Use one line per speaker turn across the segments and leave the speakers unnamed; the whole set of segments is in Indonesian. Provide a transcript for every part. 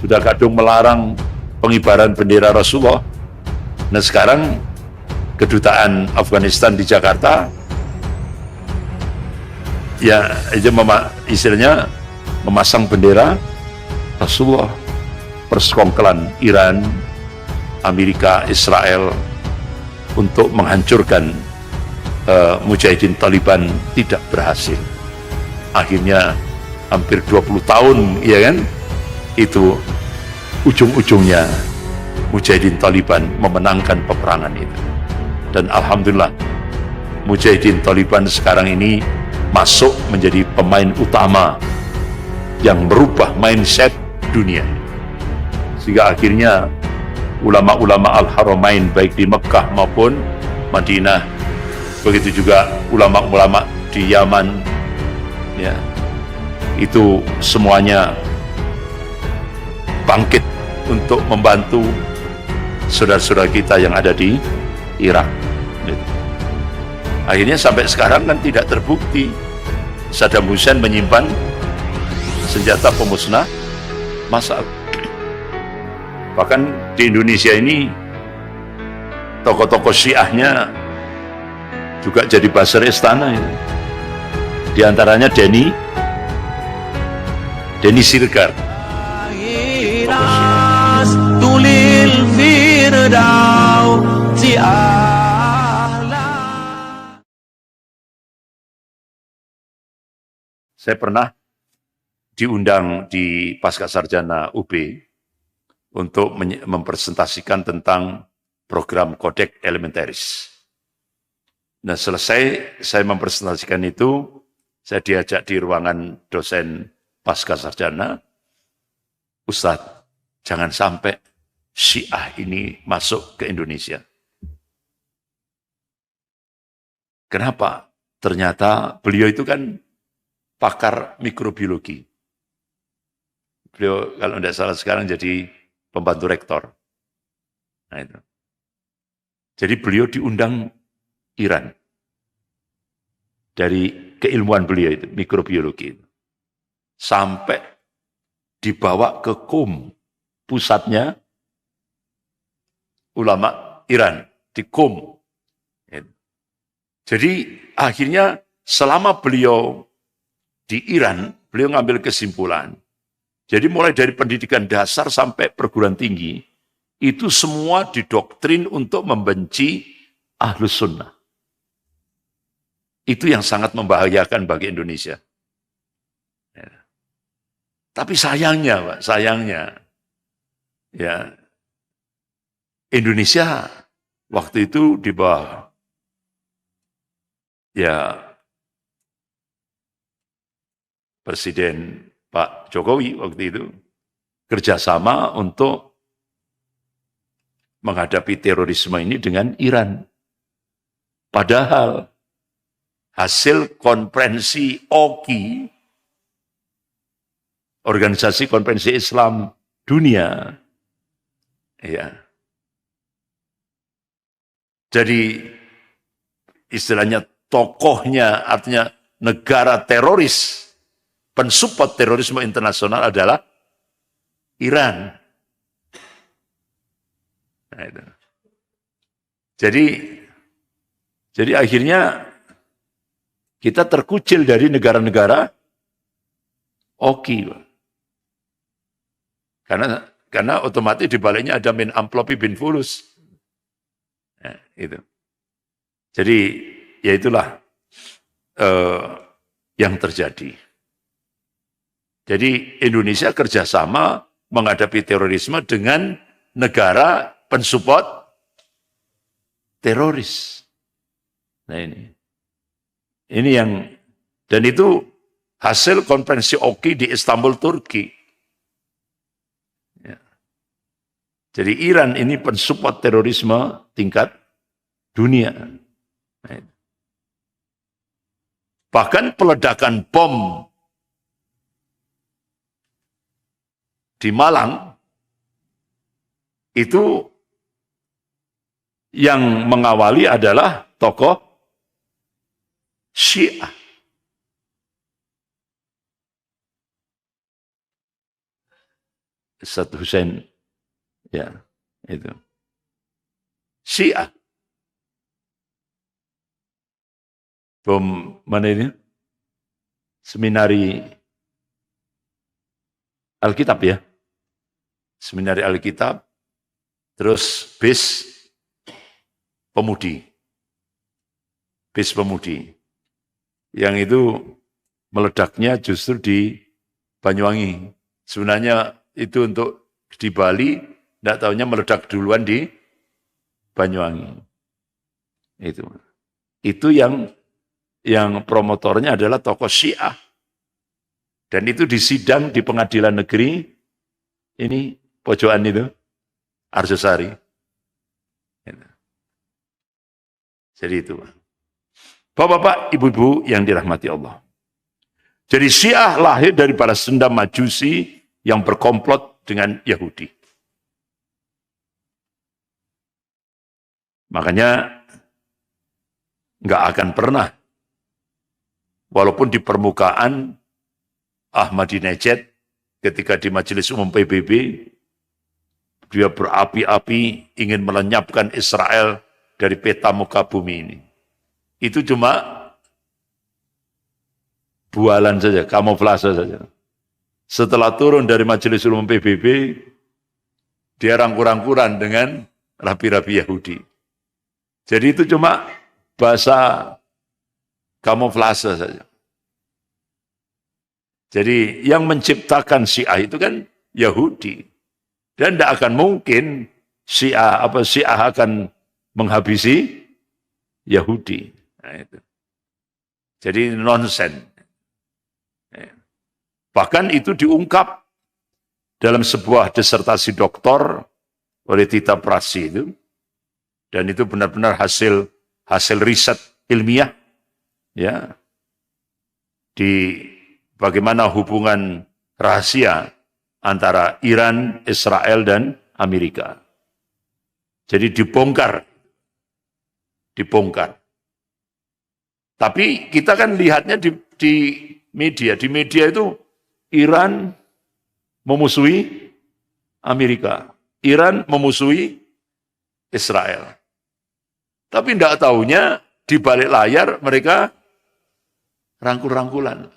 sudah kadung melarang pengibaran bendera Rasulullah. Nah sekarang kedutaan Afghanistan di Jakarta ya itu istilahnya memasang bendera Rasulullah. Persekongkolan Iran, Amerika, Israel untuk menghancurkan Mujahidin Taliban tidak berhasil. Akhirnya hampir 20 tahun ya kan, itu ujung-ujungnya Mujahidin Taliban memenangkan peperangan itu. Dan alhamdulillah Mujahidin Taliban sekarang ini masuk menjadi pemain utama yang merubah mindset dunia, sehingga akhirnya ulama-ulama Al-Haramain baik di Mekah maupun Madinah, begitu juga ulama-ulama di Yaman ya, itu semuanya bangkit untuk membantu saudara-saudara kita yang ada di Irak. Akhirnya sampai sekarang kan tidak terbukti Saddam Hussein menyimpan senjata pemusnah massal. Bahkan di Indonesia ini tokoh-tokoh Syiahnya juga jadi buzzer istana ini. Di antaranya Denny Sirgar. Saya pernah diundang di Pascasarjana UB untuk mempresentasikan tentang program Codex Elementaris. Nah, selesai saya mempresentasikan itu, saya diajak di ruangan dosen Pascasarjana, Ustadz, jangan sampai Syiah ini masuk ke Indonesia. Kenapa? Ternyata beliau itu kan pakar mikrobiologi. Beliau kalau tidak salah sekarang jadi pembantu rektor. Nah itu. Jadi beliau diundang Iran dari keilmuan beliau itu, mikrobiologi itu. Sampai dibawa ke Qom, pusatnya ulama Iran, di Qom. Jadi akhirnya selama beliau di Iran, beliau ngambil kesimpulan. Jadi mulai dari pendidikan dasar sampai perguruan tinggi, itu semua didoktrin untuk membenci Ahlus Sunnah. Itu yang sangat membahayakan bagi Indonesia. Ya. Tapi sayangnya, Pak, ya Indonesia waktu itu di bawah ya Presiden Pak Jokowi waktu itu kerjasama untuk menghadapi terorisme ini dengan Iran. Padahal hasil konferensi OKI, Organisasi Konferensi Islam Dunia, ya. Jadi istilahnya tokohnya, artinya negara teroris, pensupport terorisme internasional adalah Iran. Nah, itu. Jadi akhirnya kita terkucil dari negara-negara OKI. Karena otomatis di baliknya ada min amplopi bin fulus. Nah, itu. Jadi ya itulah yang terjadi. Jadi Indonesia kerjasama menghadapi terorisme dengan negara pensupport teroris. Nah ini yang, dan itu hasil konferensi OKI di Istanbul, Turki. Ya. Jadi Iran ini pensupport terorisme tingkat dunia. Nah, bahkan peledakan bom di Malang itu yang mengawali adalah tokoh Syiah. Said Hussein, ya itu. Syiah. Bom mana ini? Seminari Alkitab ya. Seminari Alkitab. Terus bis pemudi. Bis pemudi. Yang itu meledaknya justru di Banyuwangi. Sebenarnya itu untuk di Bali, tidak tahunya meledak duluan di Banyuwangi. Itu yang promotornya adalah tokoh Syiah. Dan itu disidang di pengadilan negeri, ini pojokan itu, Arjosari. Jadi itu. Bapak-bapak, ibu-ibu yang dirahmati Allah. Jadi Syiah lahir dari balas dendam Majusi yang berkomplot dengan Yahudi. Makanya nggak akan pernah, walaupun di permukaan Ahmadinejad ketika di Majelis Umum PBB, dia berapi-api ingin melenyapkan Israel dari peta muka bumi ini. Itu cuma bualan saja, kamuflase saja. Setelah turun dari Majelis Umum PBB, dia rangkul-rangkulan dengan rabi-rabi Yahudi. Jadi itu cuma bahasa kamuflase saja. Jadi yang menciptakan Syiah itu kan Yahudi. Dan tidak akan mungkin Syiah akan menghabisi Yahudi. Nah, itu. Jadi nonsen. Bahkan itu diungkap dalam sebuah disertasi doktor oleh Tita Prasi itu. Dan itu benar-benar hasil riset ilmiah, ya, di bagaimana hubungan rahasia antara Iran, Israel, dan Amerika. Jadi dibongkar. Tapi kita kan lihatnya di media. Di media itu Iran memusuhi Amerika. Iran memusuhi Israel. Tapi tidak tahunya di balik layar mereka rangkul-rangkulan.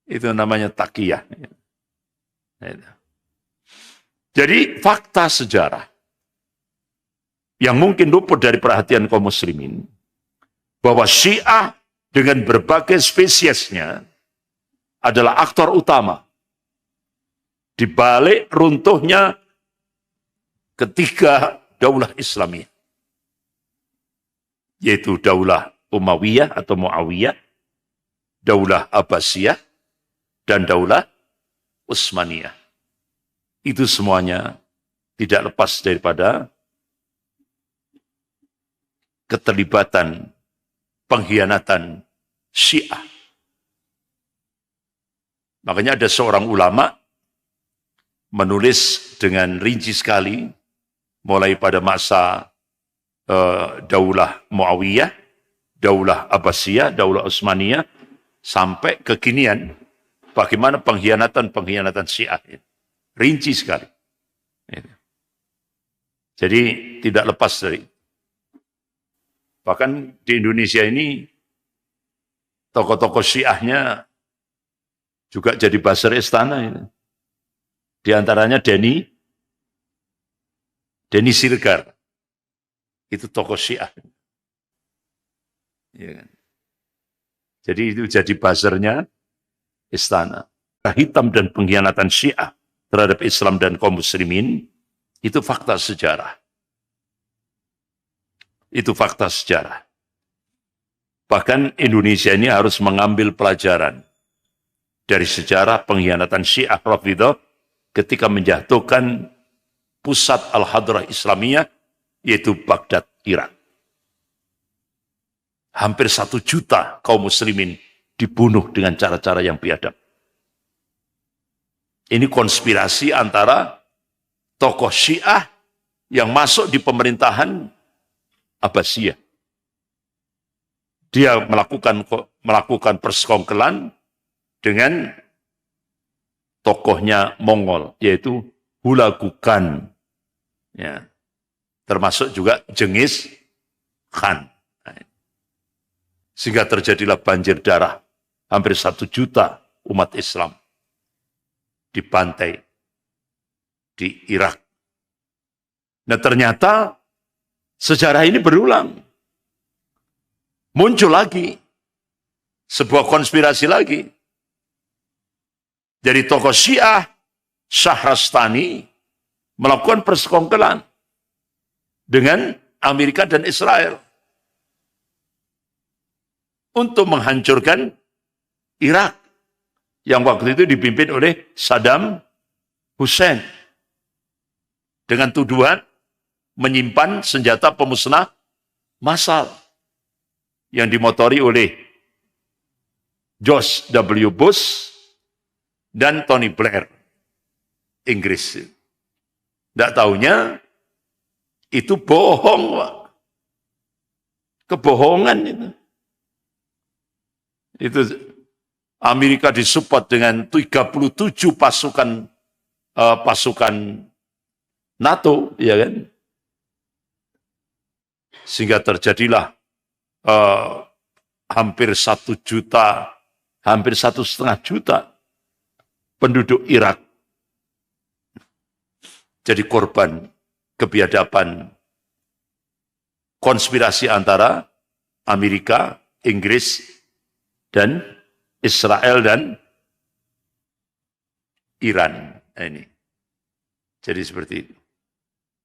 Itu namanya takiyah. Jadi fakta sejarah yang mungkin luput dari perhatian kaum muslimin, bahwa Syiah dengan berbagai spesiesnya adalah aktor utama di balik runtuhnya ketiga daulah Islamiyah, yaitu daulah Umayyah atau Muawiyah, daulah Abbasiyah, dan daulah Utsmaniyah. Itu semuanya tidak lepas daripada keterlibatan pengkhianatan Syiah. Makanya ada seorang ulama menulis dengan rinci sekali, mulai pada masa daulah Muawiyah, daulah Abbasiyah, daulah Utsmaniyah, sampai kekinian, bagaimana pengkhianatan Syiah. Rinci sekali. Jadi tidak lepas dari. Bahkan di Indonesia ini, tokoh-tokoh Syiahnya juga jadi buzzer istana. Ini. Di antaranya Denny Siregar. Itu tokoh Syiah. Ya kan? Jadi itu jadi buzzernya istana. Hitam dan pengkhianatan Syiah terhadap Islam dan kaum muslimin, itu fakta sejarah. Itu fakta sejarah. Bahkan Indonesia ini harus mengambil pelajaran dari sejarah pengkhianatan Syiah Rafidhah ketika menjatuhkan pusat Al-Hadrah Islamiyah, yaitu Baghdad, Irak. Hampir 1 juta kaum muslimin dibunuh dengan cara-cara yang biadab. Ini konspirasi antara tokoh Syiah yang masuk di pemerintahan Abbasiyah. Dia melakukan persekongkelan dengan tokohnya Mongol, yaitu Hulagukan. Ya. Termasuk juga Genghis Khan. Sehingga terjadilah banjir darah. Hampir 1 juta umat Islam dibantai di Irak. Nah ternyata sejarah ini berulang. Muncul lagi sebuah konspirasi lagi. Dari tokoh Syiah, Shahrastani melakukan persekongkolan dengan Amerika dan Israel untuk menghancurkan Irak yang waktu itu dipimpin oleh Saddam Hussein dengan tuduhan menyimpan senjata pemusnah massal yang dimotori oleh George W. Bush dan Tony Blair, Inggris. Tidak taunya itu bohong, Pak. Kebohongan itu. Itu Amerika disupport dengan 37 pasukan NATO, ya kan? Sehingga terjadilah hampir 1 juta, hampir 1,5 juta penduduk Irak jadi korban kebiadaban konspirasi antara Amerika, Inggris, dan Israel dan Iran. Ini. Jadi seperti itu.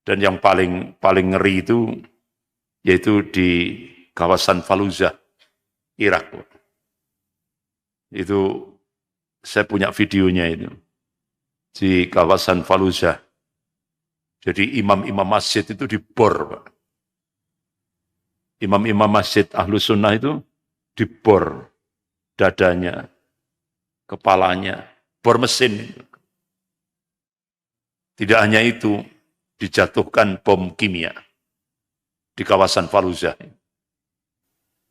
Dan yang paling ngeri itu yaitu di kawasan Fallujah, Irak. Itu saya punya videonya itu. Di kawasan Fallujah. Jadi imam-imam masjid itu dibor, Pak. Imam-imam masjid Ahlus Sunnah itu dibor dadanya, kepalanya, bor mesin. Tidak hanya itu, dijatuhkan bom kimia di kawasan Fallujah.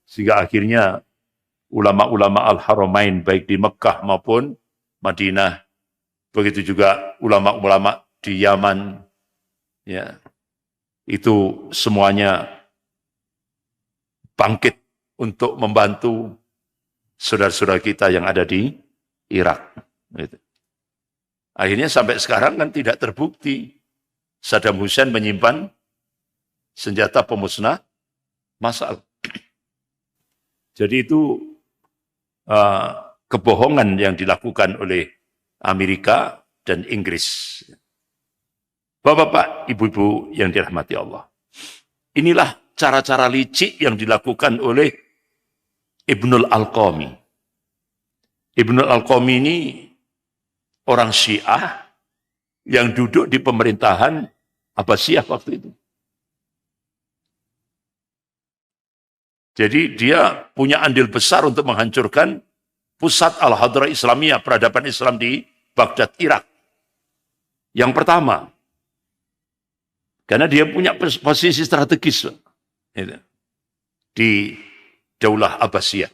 Sehingga akhirnya ulama-ulama Al-Haramain baik di Mekah maupun Madinah, begitu juga ulama-ulama di Yaman, ya, itu semuanya bangkit untuk membantu saudara-saudara kita yang ada di Irak. Gitu. Akhirnya sampai sekarang kan tidak terbukti Saddam Hussein menyimpan senjata pemusnah massal. Jadi itu kebohongan yang dilakukan oleh Amerika dan Inggris. Bapak-bapak, ibu-ibu yang dirahmati Allah. Inilah cara-cara licik yang dilakukan oleh Ibnul Alqami. Ibnul Alqami ini orang Syiah yang duduk di pemerintahan Abbasiyah waktu itu. Jadi dia punya andil besar untuk menghancurkan pusat Al-Hadrah Islamiyah, peradaban Islam di Baghdad, Irak. Yang pertama, karena dia punya posisi strategis di Daulah Abbasiyah.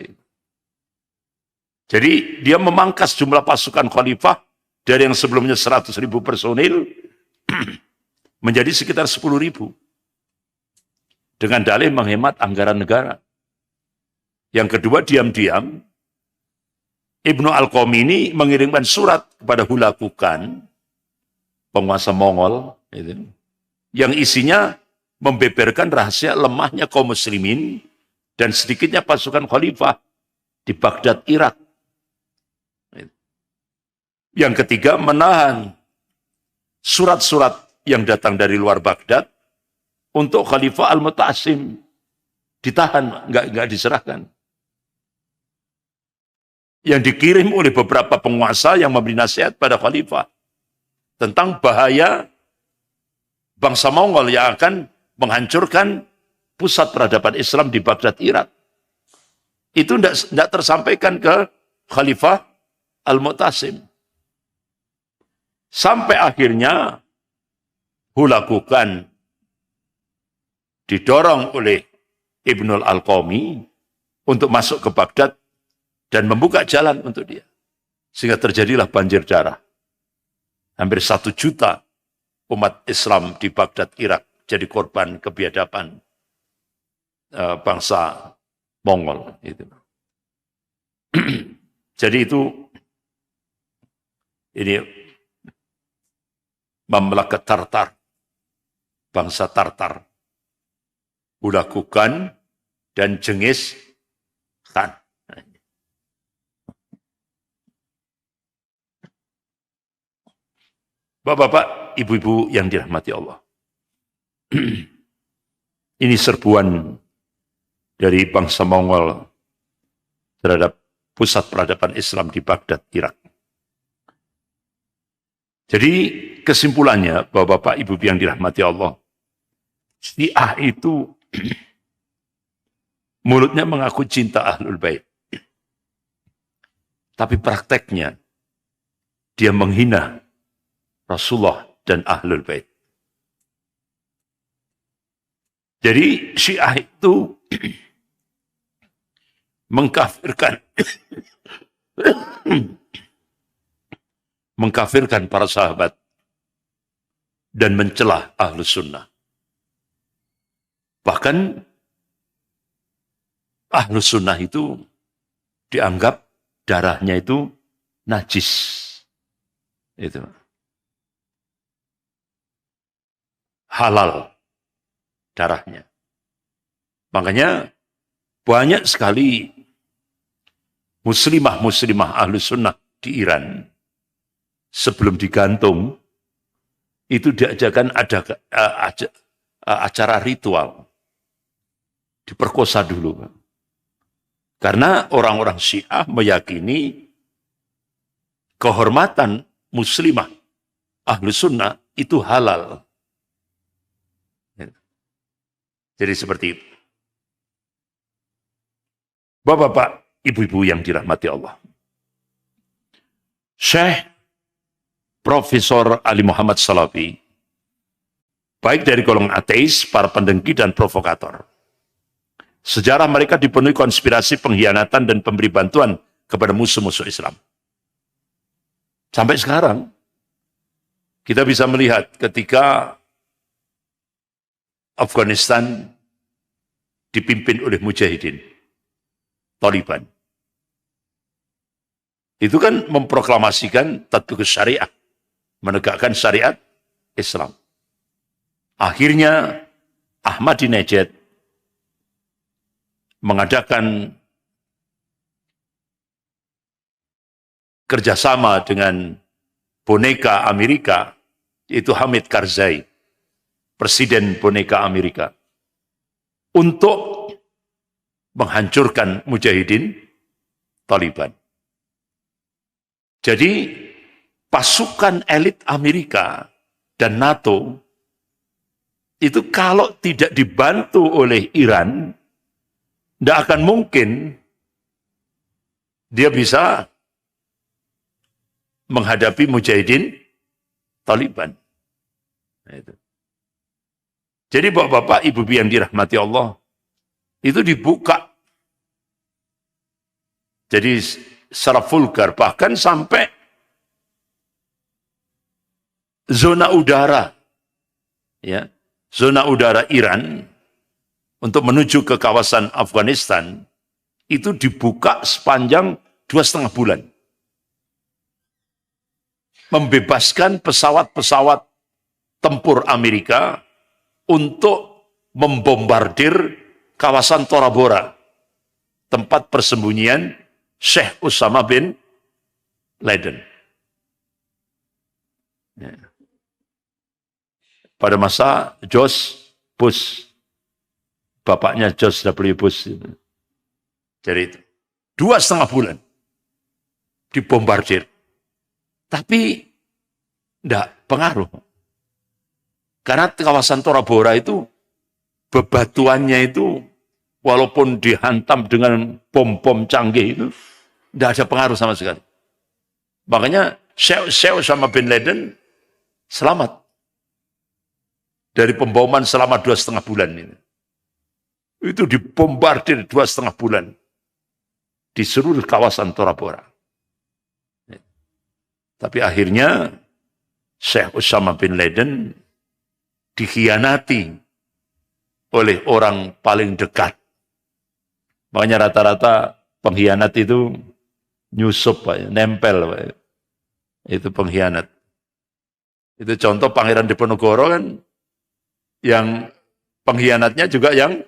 Jadi dia memangkas jumlah pasukan khalifah dari yang sebelumnya 100.000 personil menjadi sekitar 10.000. Dengan dalih menghemat anggaran negara. Yang kedua, diam-diam Ibnu Alqami ini mengirimkan surat kepada Hulagukan, penguasa Mongol, yang isinya membeberkan rahasia lemahnya kaum muslimin dan sedikitnya pasukan khalifah di Baghdad, Irak. Yang ketiga, menahan surat-surat yang datang dari luar Baghdad untuk Khalifah Al-Muta'asim. Ditahan, enggak diserahkan. Yang dikirim oleh beberapa penguasa yang memberi nasihat pada Khalifah tentang bahaya bangsa Mongol yang akan menghancurkan pusat peradaban Islam di Baghdad, Irak. Itu tidak tersampaikan ke Khalifah Al-Muta'asim. Sampai akhirnya Hulagukan didorong oleh Ibnul Alqami untuk masuk ke Baghdad dan membuka jalan untuk dia. Sehingga terjadilah banjir darah. Hampir 1 juta umat Islam di Baghdad, Irak, jadi korban kebiadaban bangsa Mongol. Jadi itu ini Mamlakat Tartar, bangsa Tartar, Hulagugan dan Genghis Khan. Bapak-bapak, ibu-ibu yang dirahmati Allah. Ini serbuan dari bangsa Mongol terhadap pusat peradaban Islam di Baghdad, Irak. Jadi kesimpulannya, bapak-bapak, ibu yang dirahmati Allah, Syiah itu mulutnya mengaku cinta Ahlul Bait, tapi prakteknya dia menghina Rasulullah dan Ahlul Bait. Jadi Syiah itu mengkafirkan para sahabat dan mencela Ahlus Sunnah. Bahkan Ahlus Sunnah itu dianggap darahnya itu najis. Itu halal darahnya. Makanya banyak sekali muslimah Ahlus Sunnah di Iran sebelum digantung itu diajarkan ada acara ritual, diperkosa dulu. Karena orang-orang Syiah meyakini kehormatan muslimah Ahlus Sunnah itu halal. Jadi seperti itu. Bapak-bapak, ibu-ibu yang dirahmati Allah. Syekh Profesor Ali Muhammad Salafi, baik dari golongan ateis, para pendengki, dan provokator. Sejarah mereka dipenuhi konspirasi, pengkhianatan, dan pemberi bantuan kepada musuh-musuh Islam. Sampai sekarang, kita bisa melihat ketika Afghanistan dipimpin oleh mujahidin, Taliban. Itu kan memproklamasikan tatbiqus syariah, menegakkan syariat Islam. Akhirnya Ahmadinejad mengadakan kerjasama dengan boneka Amerika, yaitu Hamid Karzai, Presiden boneka Amerika, untuk menghancurkan mujahidin Taliban. Jadi pasukan elit Amerika dan NATO itu kalau tidak dibantu oleh Iran, tidak akan mungkin dia bisa menghadapi mujahidin Taliban. Nah, itu. Jadi bapak-bapak, ibu yang dirahmati Allah, itu dibuka. Jadi secara vulgar, bahkan sampai zona udara, ya, zona udara Iran untuk menuju ke kawasan Afghanistan itu dibuka sepanjang 2,5 bulan. Membebaskan pesawat-pesawat tempur Amerika untuk membombardir kawasan Tora Bora, tempat persembunyian Syekh Osama bin Laden. Ya. Pada masa George Bush, bapaknya George W. Bush. Jadi itu 2,5 bulan dibombardir. Tapi tidak pengaruh. Karena kawasan Tora Bora itu bebatuannya itu walaupun dihantam dengan bom-bom canggih itu tidak ada pengaruh sama sekali. Makanya Syekh Osama bin Laden selamat dari pemboman selama 2,5 bulan ini. Itu dibombardir 2,5 bulan di seluruh kawasan Tora Bora. Tapi akhirnya Syekh Osama bin Laden dikhianati oleh orang paling dekat. Makanya rata-rata pengkhianat itu nyusup, Pak, nempel, Pak. Itu pengkhianat. Itu contoh Pangeran Diponegoro kan, yang pengkhianatnya juga yang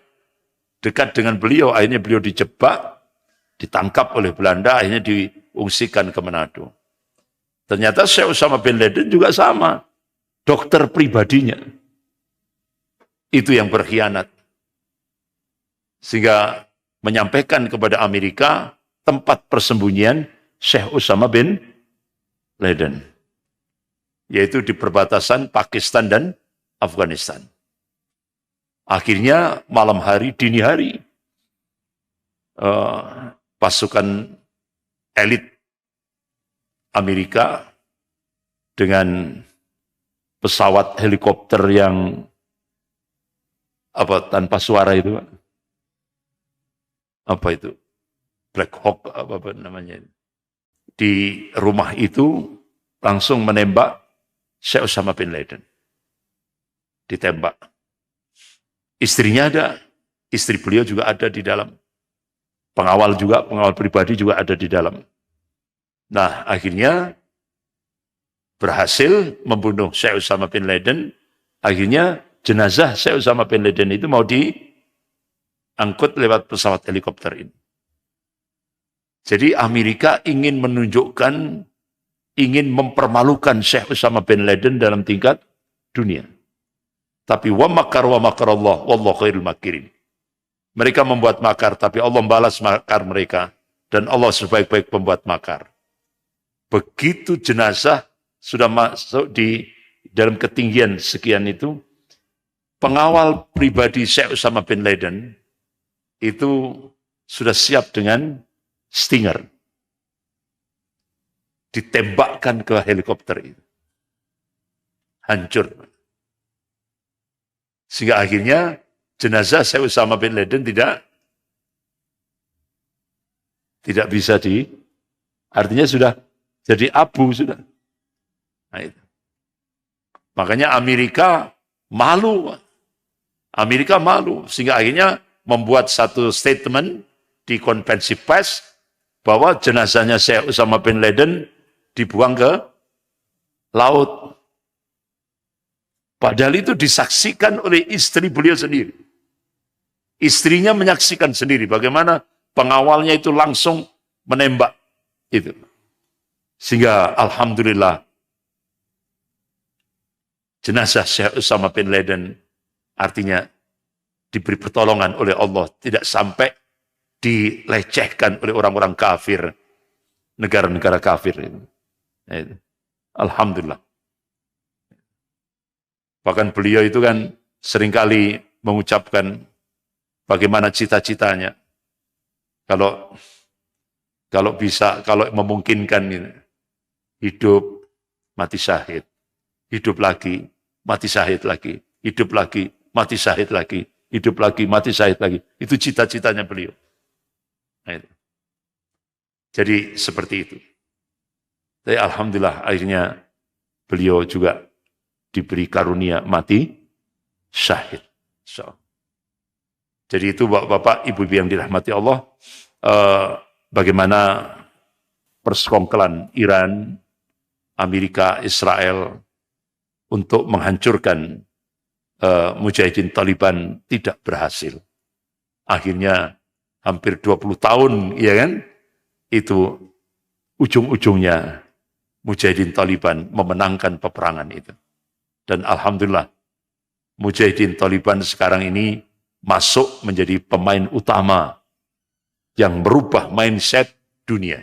dekat dengan beliau. Akhirnya beliau dijebak, ditangkap oleh Belanda, akhirnya diungsikan ke Manado. Ternyata Syekh Osama bin Laden juga sama. Dokter pribadinya. Itu yang berkhianat. Sehingga menyampaikan kepada Amerika tempat persembunyian Syekh Osama bin Laden, yaitu di perbatasan Pakistan dan Afghanistan. Akhirnya malam hari, dini hari, pasukan elit Amerika dengan pesawat helikopter yang tanpa suara itu, itu Black Hawk apa namanya, di rumah itu langsung menembak Syekh Osama bin Laden. Ditembak. Istrinya ada, istri beliau juga ada di dalam. Pengawal pribadi juga ada di dalam. Nah, akhirnya berhasil membunuh Syekh Osama bin Laden. Akhirnya jenazah Syekh Osama bin Laden itu mau diangkut lewat pesawat helikopter ini. Jadi Amerika ingin menunjukkan, ingin mempermalukan Syekh Osama bin Laden dalam tingkat dunia. Tapi wa makarallah wallahu khairul makirin. Mereka membuat makar, tapi Allah membalas makar mereka. Dan Allah sebaik-baik pembuat makar. Begitu jenazah sudah masuk di dalam ketinggian sekian itu, pengawal pribadi Syekh Osama bin Laden itu sudah siap dengan Stinger. Ditembakkan ke helikopter itu. Hancur. Sehingga akhirnya jenazah Syekh Osama bin Laden tidak bisa artinya sudah jadi abu sudah. Nah, itu. Makanya Amerika malu. Sehingga akhirnya membuat satu statement di konvensi pers bahwa jenazahnya Syekh Osama bin Laden dibuang ke laut. Padahal itu disaksikan oleh istri beliau sendiri. Istrinya menyaksikan sendiri bagaimana pengawalnya itu langsung menembak itu. Sehingga alhamdulillah jenazah Syekh Osama bin Laden artinya diberi pertolongan oleh Allah, tidak sampai dilecehkan oleh orang-orang kafir, negara-negara kafir itu. Alhamdulillah. Bahkan beliau itu kan seringkali mengucapkan bagaimana cita-citanya. Kalau bisa, kalau memungkinkan hidup, mati syahid. Hidup lagi, mati syahid lagi. Hidup lagi, mati syahid lagi. Hidup lagi, mati syahid lagi. Itu cita-citanya beliau. Nah, itu. Jadi seperti itu. Tapi alhamdulillah akhirnya beliau juga diberi karunia mati syahid. So. Jadi itu Bapak-bapak, Ibu-ibu yang dirahmati Allah, bagaimana persekongkolan Iran, Amerika, Israel untuk menghancurkan mujahidin Taliban tidak berhasil. Akhirnya hampir 20 tahun, ya kan? Itu ujung-ujungnya mujahidin Taliban memenangkan peperangan itu. Dan alhamdulillah, mujahidin Taliban sekarang ini masuk menjadi pemain utama yang merubah mindset dunia.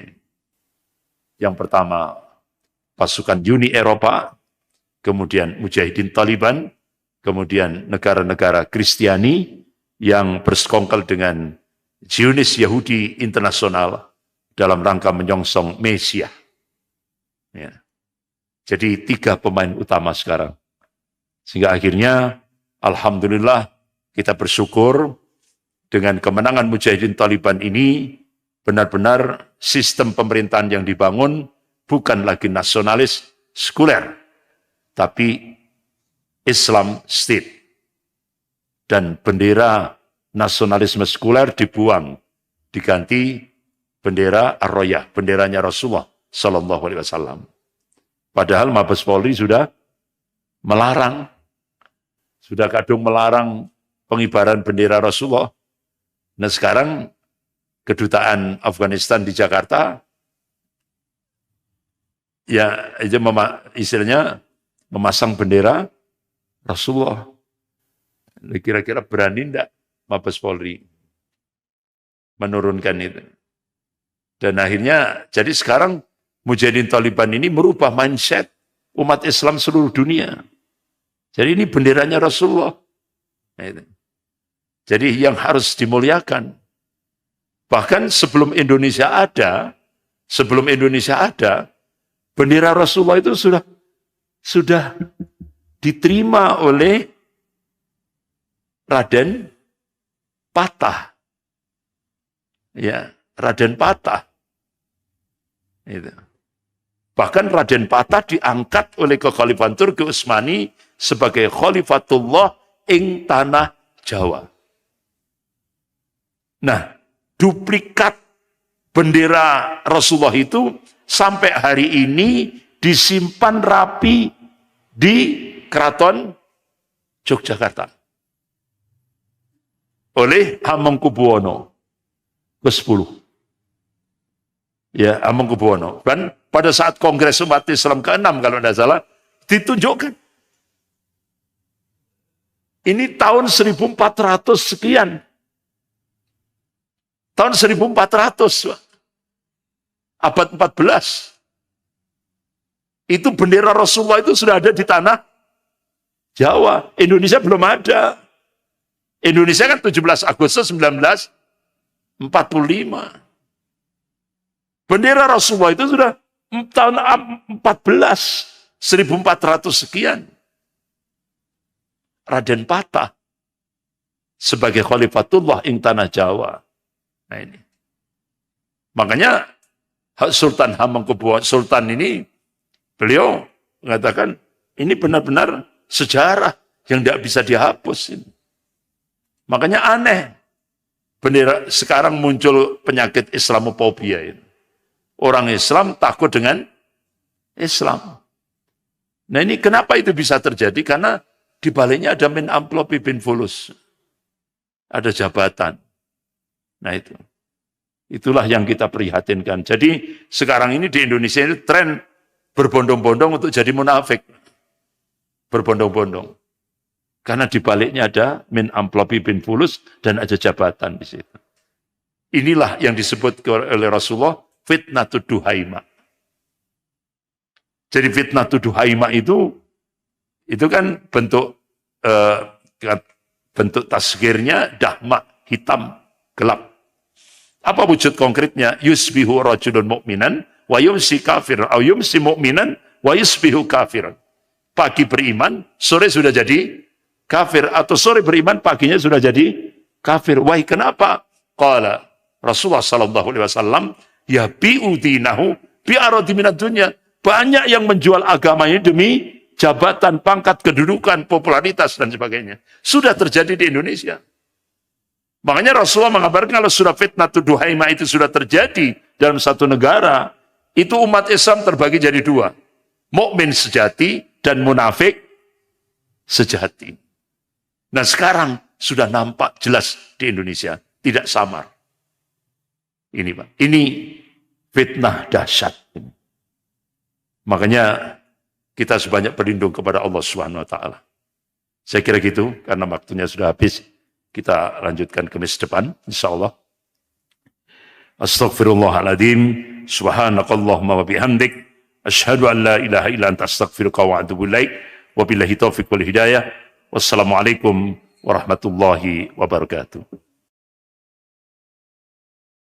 Yang pertama, pasukan Uni Eropa, kemudian mujahidin Taliban, kemudian negara-negara Kristiani yang bersekongkol dengan Zionis Yahudi internasional dalam rangka menyongsong Mesias. Ya. Jadi 3 pemain utama sekarang. Sehingga akhirnya, alhamdulillah, kita bersyukur dengan kemenangan mujahidin Taliban ini, benar-benar sistem pemerintahan yang dibangun bukan lagi nasionalis, sekuler. tapi Islam State. Dan bendera nasionalisme sekuler dibuang, diganti bendera Ar-Royah, benderanya Rasulullah Sallallahu Alaihi Wasallam. Padahal Mabes Polri sudah melarang, sudah kadung melarang pengibaran bendera Rasulullah. Nah sekarang kedutaan Afghanistan di Jakarta, ya istilahnya memasang bendera Rasulullah. Kira-kira berani enggak Mabes Polri menurunkan itu? Dan akhirnya, jadi sekarang Mujahidin Taliban ini merubah mindset umat Islam seluruh dunia. Jadi ini benderanya Rasulullah. Jadi yang harus dimuliakan. Bahkan sebelum Indonesia ada, bendera Rasulullah itu sudah diterima oleh Raden Patah. Ya, Raden Patah. Itu. Bahkan Raden Patah diangkat oleh Kekhalifahan Turki Utsmani sebagai Khalifatullah ing tanah Jawa. Nah, duplikat bendera Rasulullah itu sampai hari ini disimpan rapi di Keraton Yogyakarta oleh Hamengkubuwono ke-10. Ya, Hamengkubuwono. Dan pada saat Kongres Umat Islam ke-6 kalau tidak salah, ditunjukkan. Ini tahun 1400 sekian. Tahun 1400. Abad 14. Itu bendera Rasulullah itu sudah ada di tanah Jawa. Indonesia belum ada. Indonesia kan 17 Agustus 1945. Bendera Rasulullah itu sudah tahun 1400 sekian. Raden Patah sebagai Khalifatullah ing tanah Jawa. Nah ini. Makanya Sultan Hamengkubuwono Sultan ini, beliau mengatakan ini benar-benar sejarah yang tidak bisa dihapus. Ini. Makanya aneh, bendera sekarang muncul penyakit Islamofobia ini. Orang Islam takut dengan Islam. Nah ini kenapa itu bisa terjadi? Karena di baliknya ada min amplopi bin fulus. Ada jabatan. Nah itu. Itulah yang kita prihatinkan. Jadi sekarang ini di Indonesia ini tren berbondong-bondong untuk jadi munafik. Berbondong-bondong. Karena di baliknya ada min amplopi bin fulus dan ada jabatan di situ. Inilah yang disebut oleh Rasulullah fitnatud duhaima. Jadi fitnatud duhaima itu kan bentuk tasgirnya dahma, hitam, gelap. Apa wujud konkretnya? Yusbihu rajulun mu'minan wa yumsi kafiran, atau yumsi mu'minan wa yusbihu kafiran. Pagi beriman, sore sudah jadi kafir, atau sore beriman, paginya sudah jadi kafir. Wahai kenapa? Qala Rasulullah sallallahu alaihi wasallam, ya bi'udinahu bi'aradi minad dunya. Banyak yang menjual agamanya demi jabatan, pangkat, kedudukan, popularitas dan sebagainya. Sudah terjadi di Indonesia. Makanya Rasulullah mengabarkan kalau sudah fitnatud duhaima itu sudah terjadi dalam satu negara, itu umat Islam terbagi jadi dua. Mukmin sejati dan munafik sejati. Nah sekarang sudah nampak jelas di Indonesia, tidak samar. Ini Pak, ini fitnah dahsyat. Makanya kita sebanyak berlindung kepada Allah Subhanahu wa taala. Saya kira gitu, karena waktunya sudah habis. Kita lanjutkan Kamis depan, insyaallah. Astaghfirullahaladzim, subhanakallahumma wa bihamdik, asyhadu an la ilaha illa anta astaghfiruka wa atubu ilaik, wa billahi taufiq wal hidayah. Wassalamualaikum warahmatullahi wabarakatuh.